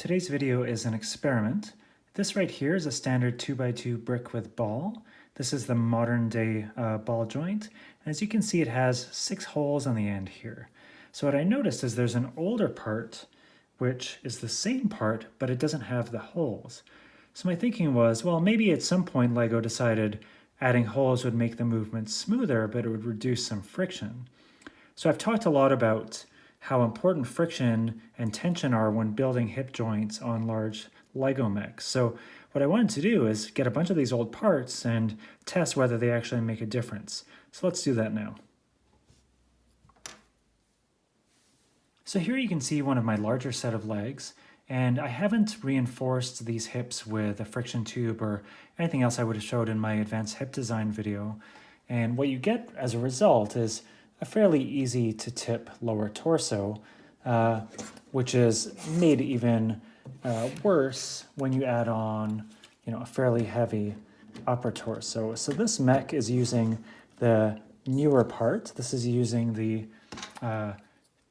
Today's video is an experiment. This right here is a standard 2x2 brick with ball. This is the modern day ball joint. And as you can see, it has 6 holes on the end here. So what I noticed is there's an older part, which is the same part, but it doesn't have the holes. So my thinking was, well, maybe at some point LEGO decided adding holes would make the movement smoother, but it would reduce some friction. So I've talked a lot about how important friction and tension are when building hip joints on large legomechs. So what I wanted to do is get a bunch of these old parts and test whether they actually make a difference. So let's do that now. So here you can see one of my larger set of legs, and I haven't reinforced these hips with a friction tube or anything else I would have showed in my advanced hip design video. And what you get as a result is a fairly easy to tip lower torso, which is made even worse when you add on, a fairly heavy upper torso. So this mech is using the newer part. This is using the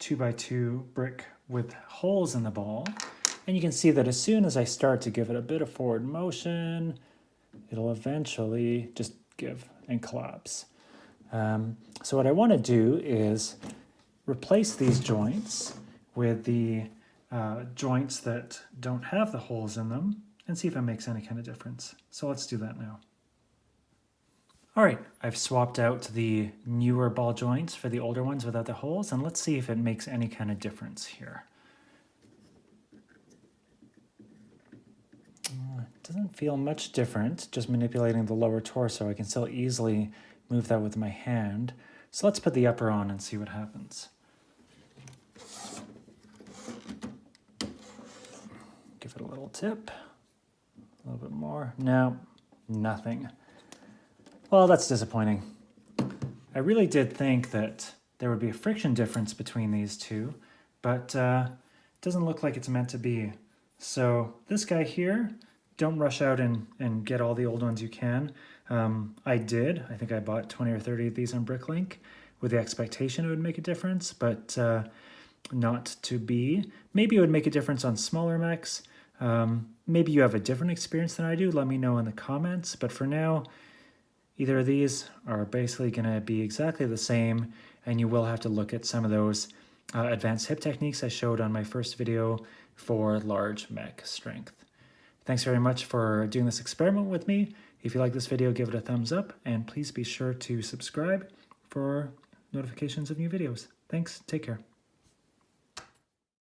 2x2 brick with holes in the ball. And you can see that as soon as I start to give it a bit of forward motion, it'll eventually just give and collapse. So what I want to do is replace these joints with the joints that don't have the holes in them and see if it makes any kind of difference. So let's do that now. All right, I've swapped out the newer ball joints for the older ones without the holes, and let's see if it makes any kind of difference here. It doesn't feel much different, just manipulating the lower torso. I can still easily move that with my hand. So let's put the upper on and see what happens. Give it a little tip, a little bit more. No, nothing. Well, that's disappointing. I really did think that there would be a friction difference between these two, but it doesn't look like it's meant to be. So this guy here, don't rush out and get all the old ones you can. I did. I think I bought 20 or 30 of these on Bricklink with the expectation it would make a difference, but not to be. Maybe it would make a difference on smaller mechs. Maybe you have a different experience than I do. Let me know in the comments. But for now, either of these are basically going to be exactly the same, and you will have to look at some of those advanced hip techniques I showed on my first video for large mech strength. Thanks very much for doing this experiment with me. If you like this video, give it a thumbs up, and please be sure to subscribe for notifications of new videos. Thanks, take care.